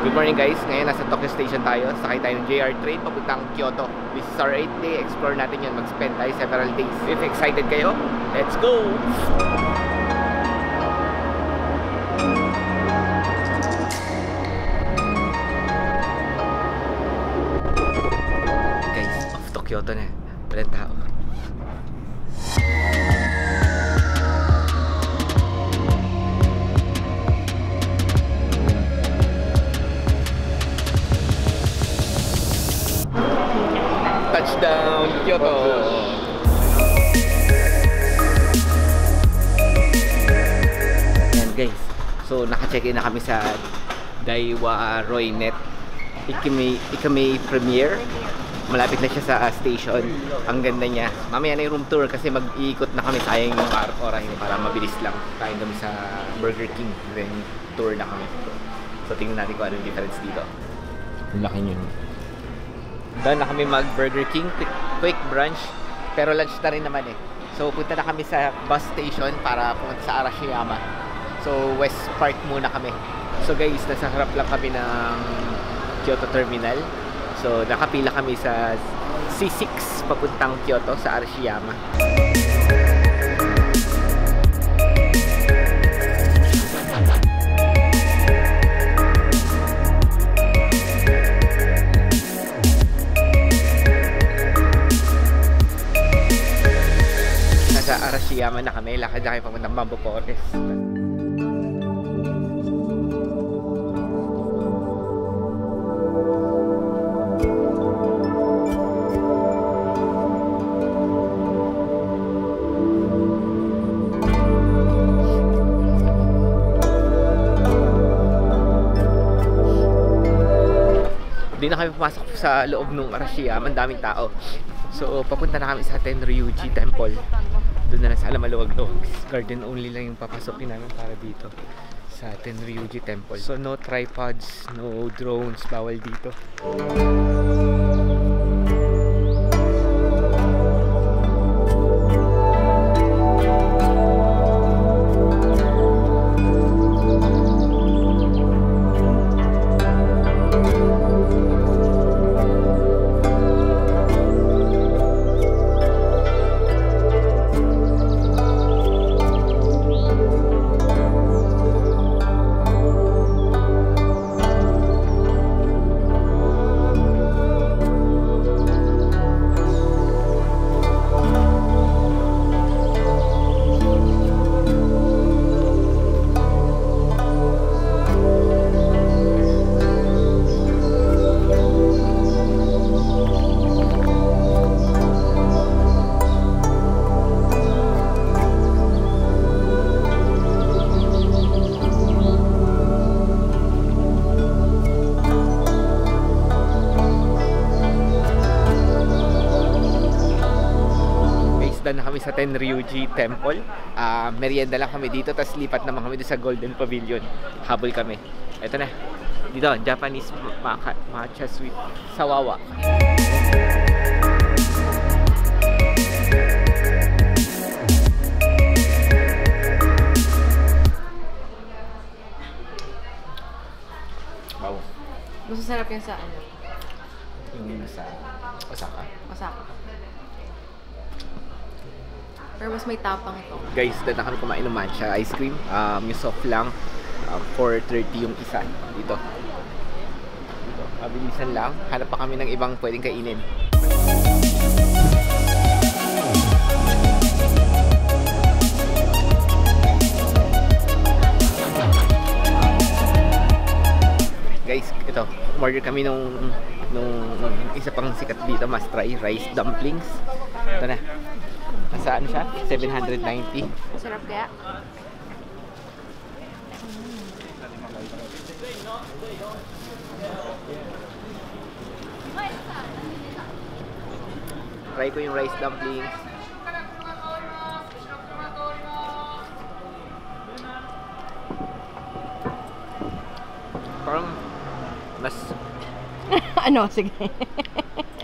Good morning guys, ngayon nasa Tokyo Station tayo. Sakay tayo ng JR train papuntang Kyoto. This is our 8th day, explore natin yun. Mag-spend tayo several days. If excited kayo, let's go! Guys, off to Kyoto na. Walang tao. Touchdown, Kyoto! Ayan guys, so naka-check-in na kami sa Daiwa Roynet Ikame Premier. Malapit na siya sa station. Ang ganda niya. Mamaya na yung room tour kasi mag-iikot na kami. Sayang yung oras para mabilis lang. Kain kami sa Burger King, then tour na kami. So tingnan natin kung anong difference dito. Ang laki niyo. Doon na kami mag-Burger King, quick brunch, pero lunch na rin naman eh. So punta na kami sa bus station para pumunta sa Arashiyama. So West Park muna kami. So guys, nasa harap lang kami ng Kyoto Terminal. So nakapila kami sa C6 papuntang Kyoto sa Arashiyama. Sa Arashiyama na kami, lakad na kami papuntang Bamboo Forest. Hindi na kami pumasok sa loob ng Arashiyama, ang daming tao. So papunta na kami sa Tenryuji Temple. Doon na sa Maluwag-Luwag garden only lang yung papasokin namin para dito sa Tenryuji Temple. So no tripods, no drones, bawal dito. Na kami sa Tenryuji Temple. Merienda lang kami dito, tapos lipat naman kami doon sa Golden Pavilion. Habol kami. Ito na. Dito, Japanese matcha sweet sawawa. Wow. Mas masarap yung sa ano? Yung sa Osaka. Osaka. Pero mas may tapang ito. Guys, dito na kami kumain ng matcha ice cream. Yung soft lang. 4.30 yung isa. Dito. Mabilisan lang. Hanap pa kami ng ibang pwedeng kainin. Guys, ito. Order kami nung isa pang sikat dito. Must try. Rice dumplings. Ito na. Saan siya? 790. Masarap kaya? Try ko yung rice dumplings. Parang mas Ano? Sige.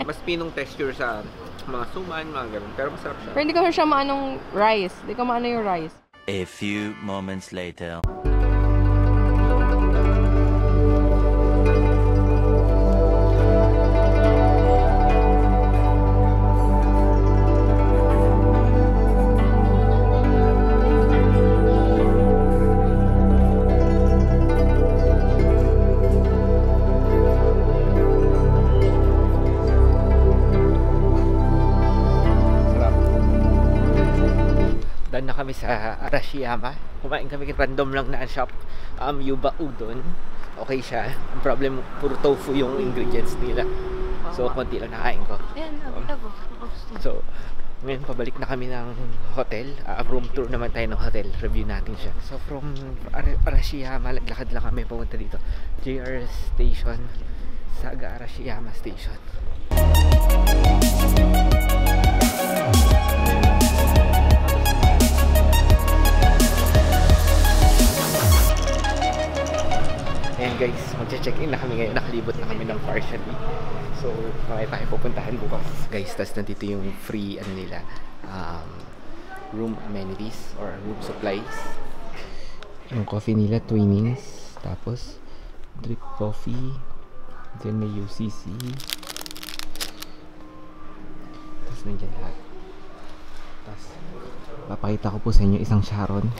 mas pinong texture sa mga suman, mga ganun. Pero masarap siya. Pero hindi ko siya maanong rice. Hindi ko maano yung rice. A few moments later. kami sa Arashiyama. Kumain kami random lang na shop. Yuba Udon. Okay siya. Ang problem, puro tofu yung ingredients nila. So, konti lang nakain ko. Ayan, nabitago. So, ngayon pabalik na kami ng hotel. Room tour naman tayo ng hotel. Review natin siya. So, from Arashiyama, lakad lang kami pumunta dito. JR Station. Saga Arashiyama Station. Ayan guys, magche-check-in na kami ngayon. Nakalibot na kami ng partially. So, may tayo pupuntahan bukas. Guys, tas nandito yung free nila, room amenities or room supplies. Yung coffee nila, Twinings. Tapos, drip coffee. Then may UCC. Tapos nandiyan lahat. Tapos, papakita ko po sa inyo isang Sharon.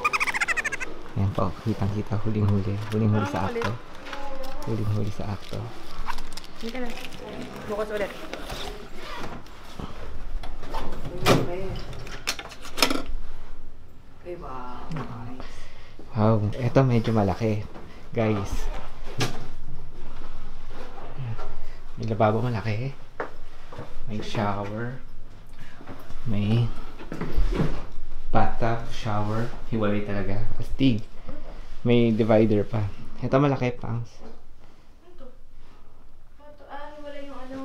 Ayan po, kitang-kita, huling-huli. Huling-huli sa akto. Huling-huli sa akto. Hindi ka na. Bukas ulit. Wow, eto medyo malaki. Guys. May lababo malaki. May shower. May bathtub, shower. Hiwalay talaga. Astig. May divider pa. Ito malaki, Pangs. Wala yung ano,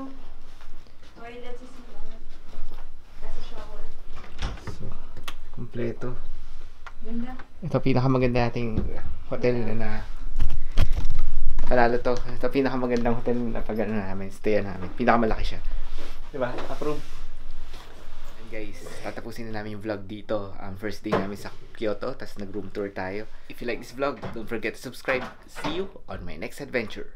toilet sa CR. Kasi shower. So, kompleto. Ganda. Ito pinakamaganda nating hotel na palalo to. Ito pinakamagandang hotel na pag-ano namin, stayan namin. Pinakamalaki siya. Diba? Approve. And guys, tatapusin na namin yung vlog dito. First day namin sa Kyoto, tapos nag-room tour tayo. If you like this vlog, don't forget to subscribe. See you on my next adventure.